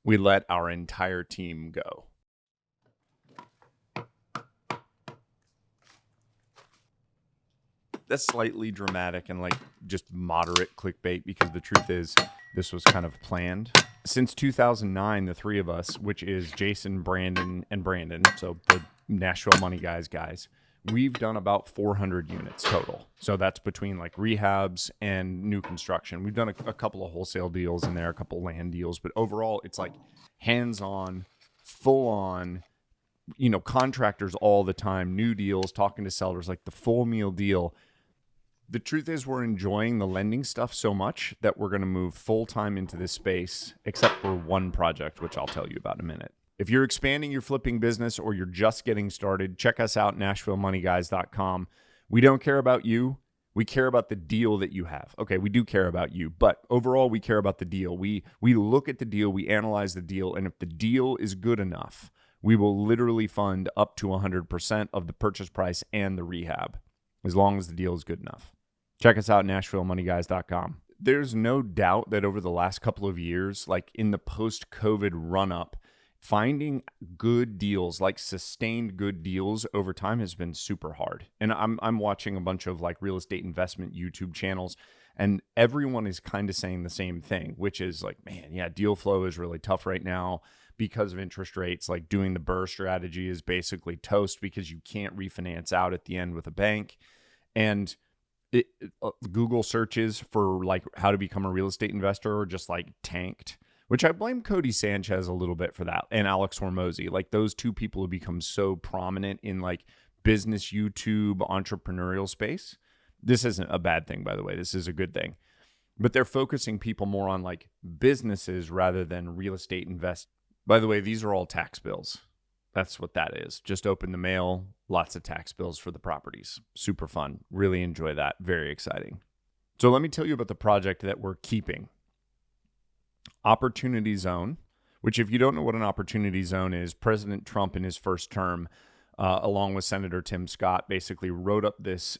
we let our entire team go. That's slightly dramatic and like just moderate clickbait, because the truth is this was kind of planned. Since 2009, the three of us, which is Jason, Brandon, and Brandon, so the Nashville Money guys, we've done about 400 units total. So that's between like rehabs and new construction. We've done a couple of wholesale deals in there, a couple land deals, but overall it's like hands-on, full-on, contractors all the time, new deals, talking to sellers, like the full meal deal. The truth is we're enjoying the lending stuff so much that we're going to move full-time into this space, except for one project, which I'll tell you about in a minute. If you're expanding your flipping business or you're just getting started, check us out, NashvilleMoneyGuys.com. We don't care about you. We care about the deal that you have. Okay, we do care about you, but overall we care about the deal. We look at the deal, we analyze the deal, and if the deal is good enough, we will literally fund up to 100% of the purchase price and the rehab, as long as the deal is good enough. Check us out, NashvilleMoneyGuys.com. There's no doubt that over the last couple of years, like in the post-COVID run-up, finding good deals, like sustained good deals over time, has been super hard. And I'm watching a bunch of like real estate investment YouTube channels, and everyone is kind of saying the same thing, which is like, man, yeah, deal flow is really tough right now because of interest rates. Like doing the BRRRR strategy is basically toast because you can't refinance out at the end with a bank. And Google searches for like how to become a real estate investor are just like tanked, which I blame Cody Sanchez a little bit for that, and Alex Hormozy. Like those two people have become so prominent in like business YouTube entrepreneurial space. This isn't a bad thing, by the way. This is a good thing. But they're focusing people more on like businesses rather than real estate invest. By the way, these are all tax bills. That's what that is. Just open the mail, lots of tax bills for the properties. Super fun. Really enjoy that. Very exciting. So let me tell you about the project that we're keeping. Opportunity Zone, which if you don't know what an opportunity zone is, President Trump in his first term, along with Senator Tim Scott, basically wrote up this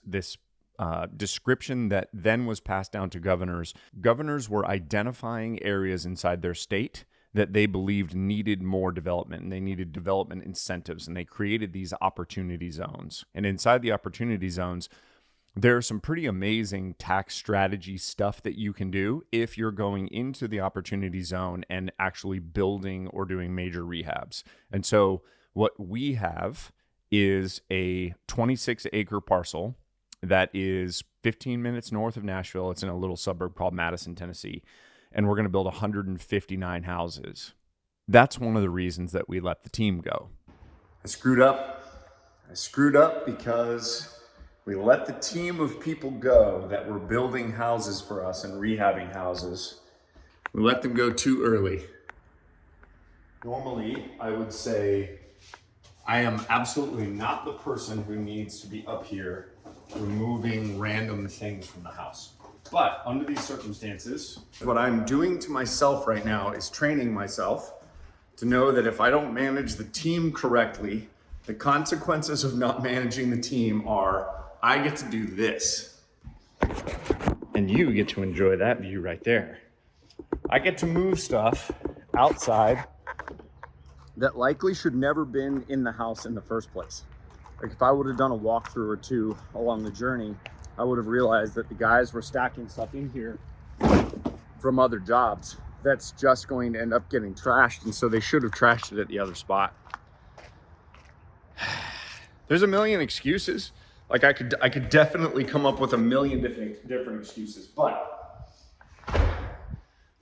description that then was passed down to governors. Governors were identifying areas inside their state that they believed needed more development, and they needed development incentives, and they created these opportunity zones. And inside the opportunity zones, there's some pretty amazing tax strategy stuff that you can do if you're going into the opportunity zone and actually building or doing major rehabs. And so what we have is a 26-acre parcel that is 15 minutes north of Nashville. It's in a little suburb called Madison, Tennessee. And we're going to build 159 houses. That's one of the reasons that we let the team go. I screwed up because we let the team of people go that were building houses for us and rehabbing houses. We let them go too early. Normally, I would say I am absolutely not the person who needs to be up here removing random things from the house. But under these circumstances, what I'm doing to myself right now is training myself to know that if I don't manage the team correctly, the consequences of not managing the team are I get to do this. And you get to enjoy that view right there. I get to move stuff outside that likely should never been in the house in the first place. Like if I would have done a walkthrough or two along the journey, I would have realized that the guys were stacking stuff in here from other jobs that's just going to end up getting trashed, and so they should have trashed it at the other spot. There's a million excuses. Like I could definitely come up with a million different excuses, but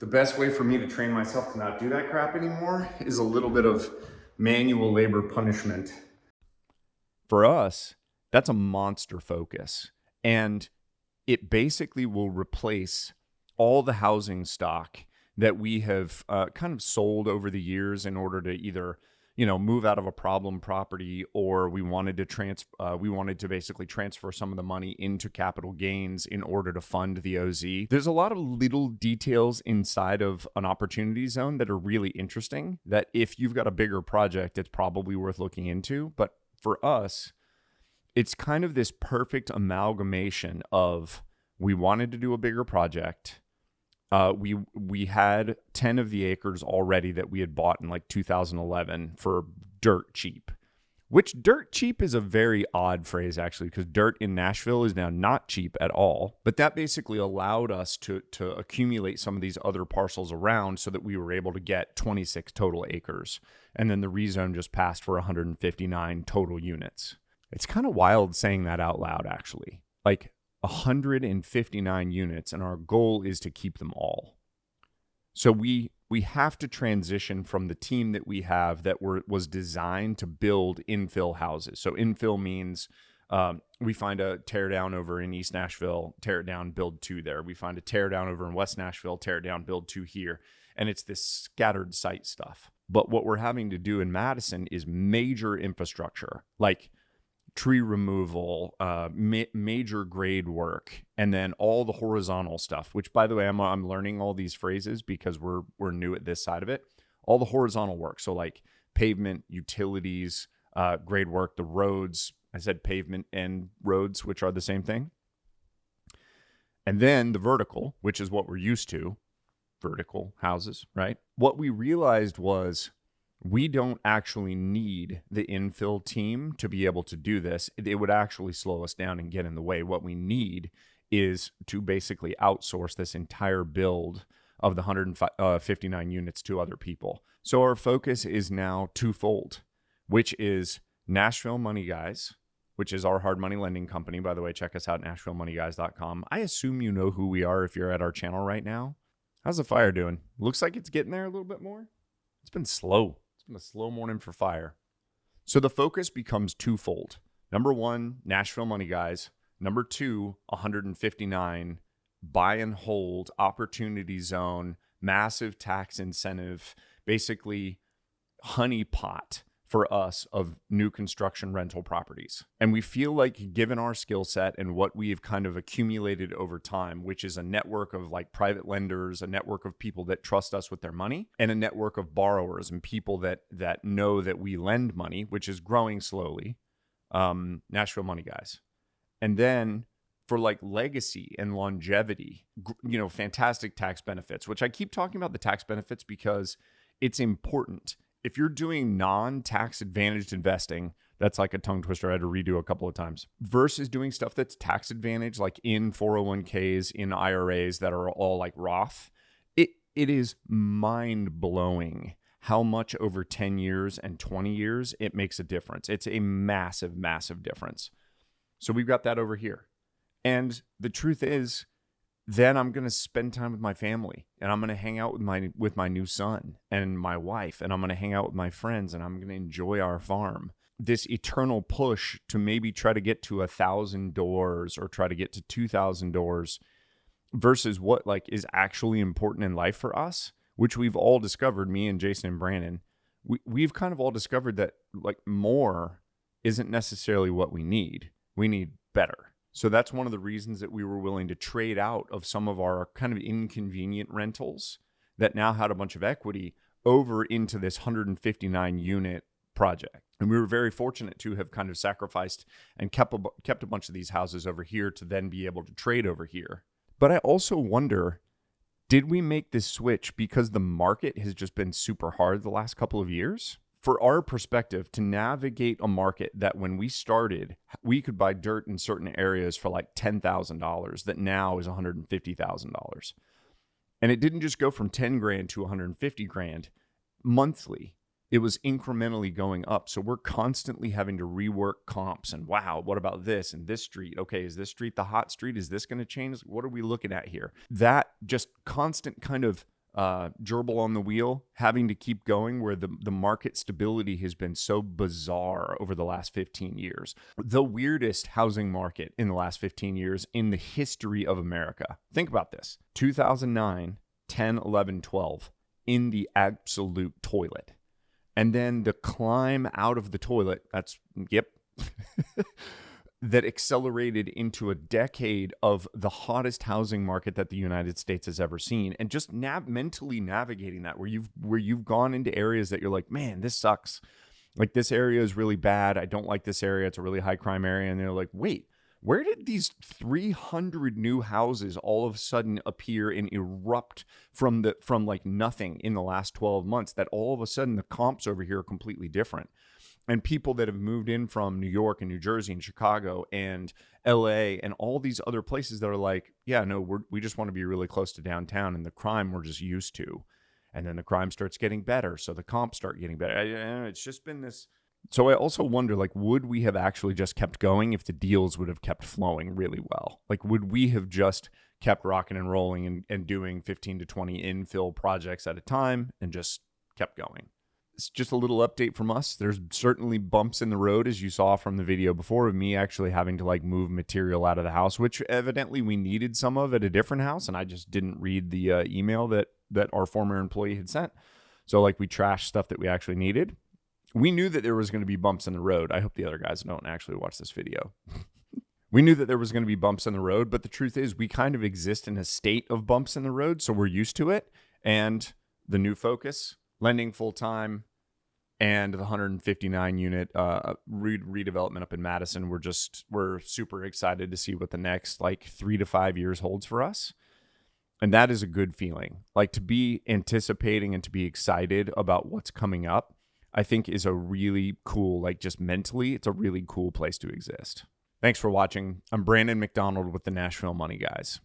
the best way for me to train myself to not do that crap anymore is a little bit of manual labor punishment. For us, that's a monster focus. And it basically will replace all the housing stock that we have kind of sold over the years in order to either, move out of a problem property, or we wanted to basically transfer some of the money into capital gains in order to fund the OZ. There's a lot of little details inside of an opportunity zone that are really interesting that if you've got a bigger project, it's probably worth looking into. But for us, it's kind of this perfect amalgamation of we wanted to do a bigger project. We had 10 of the acres already that we had bought in like 2011 for dirt cheap. Which dirt cheap is a very odd phrase, actually, because dirt in Nashville is now not cheap at all. But that basically allowed us to accumulate some of these other parcels around so that we were able to get 26 total acres. And then the rezone just passed for 159 total units. It's kind of wild saying that out loud, actually. Like 159 units, and our goal is to keep them all. So we have to transition from the team that we have that was designed to build infill houses. So infill means we find a tear down over in East Nashville, tear it down, build two there. We find a tear down over in West Nashville, tear it down, build two here. And it's this scattered site stuff. But what we're having to do in Madison is major infrastructure, like tree removal, major grade work, and then all the horizontal stuff, which, by the way, I'm learning all these phrases because we're new at this side of it. All the horizontal work. So like pavement, utilities, grade work, the roads. I said pavement and roads, which are the same thing. And then the vertical, which is what we're used to, vertical houses, right? What we realized was we don't actually need the infill team to be able to do this. It would actually slow us down and get in the way. What we need is to basically outsource this entire build of the 159 units to other people. So our focus is now twofold, which is Nashville Money Guys, which is our hard money lending company. By the way, check us out at NashvilleMoneyGuys.com. I assume you know who we are if you're at our channel right now. How's the fire doing? Looks like it's getting there a little bit more. It's been slow. A slow morning for fire. So the focus becomes twofold. Number one, Nashville Money Guys. Number two, 159, buy and hold, opportunity zone, massive tax incentive, basically honeypot for us of new construction rental properties. And we feel like, given our skill set and what we've kind of accumulated over time, which is a network of like private lenders, a network of people that trust us with their money, and a network of borrowers and people that know that we lend money, which is growing slowly, Nashville Money Guys. And then for like legacy and longevity, fantastic tax benefits, which I keep talking about the tax benefits because it's important. If you're doing non-tax advantaged investing, that's like a tongue twister I had to redo a couple of times, versus doing stuff that's tax advantaged, like in 401ks, in IRAs that are all like Roth, it is mind-blowing how much over 10 years and 20 years it makes a difference. It's a massive, massive difference. So we've got that over here. And the truth is, then I'm going to spend time with my family, and I'm going to hang out with my new son and my wife, and I'm going to hang out with my friends, and I'm going to enjoy our farm. This eternal push to maybe try to get to 1,000 doors or try to get to 2,000 doors versus what like is actually important in life for us, which we've all discovered, me and Jason and Brandon, we've kind of all discovered that like more isn't necessarily what we need. We need better. So that's one of the reasons that we were willing to trade out of some of our kind of inconvenient rentals that now had a bunch of equity over into this 159 unit project. And we were very fortunate to have kind of sacrificed and kept a bunch of these houses over here to then be able to trade over here. But I also wonder, did we make this switch because the market has just been super hard the last couple of years? For our perspective, to navigate a market that when we started, we could buy dirt in certain areas for like $10,000 that now is $150,000. And it didn't just go from 10 grand to 150 grand monthly. It was incrementally going up. So we're constantly having to rework comps and wow, what about this and this street? Okay, is this street the hot street? Is this going to change? What are we looking at here? That just constant kind of gerbil on the wheel, having to keep going where the market stability has been so bizarre over the last 15 years. The weirdest housing market in the last 15 years in the history of America. Think about this. 2009, 10, 11, 12, in the absolute toilet. And then the climb out of the toilet, that accelerated into a decade of the hottest housing market that the United States has ever seen. And just mentally navigating that, where you've gone into areas that you're like, man, this sucks. Like this area is really bad. I don't like this area. It's a really high crime area. And they're like, wait, Where did these 300 new houses all of a sudden appear and erupt from like nothing in the last 12 months, that all of a sudden the comps over here are completely different? And people that have moved in from New York and New Jersey and Chicago and LA and all these other places that are like, yeah, no, we just want to be really close to downtown, and the crime we're just used to. And then the crime starts getting better, so the comps start getting better. It's just been this. So I also wonder, like, would we have actually just kept going if the deals would have kept flowing really well? Like, would we have just kept rocking and rolling and doing 15 to 20 infill projects at a time and just kept going? It's just a little update from us. There's certainly bumps in the road, as you saw from the video before, of me actually having to like move material out of the house, which evidently we needed some of at a different house, and I just didn't read the email that our former employee had sent. So like we trashed stuff that we actually needed. We knew that there was going to be bumps in the road. I hope the other guys don't actually watch this video. We knew that there was going to be bumps in the road, but the truth is we kind of exist in a state of bumps in the road, so we're used to it. And the new focus, lending full time, and the 159 unit redevelopment up in Madison, we're super excited to see what the next like 3 to 5 years holds for us. And that is a good feeling. Like, to be anticipating and to be excited about what's coming up, I think is a really cool, like, just mentally, it's a really cool place to exist. Thanks for watching. I'm Brandon McDonald with the Nashville Money Guys.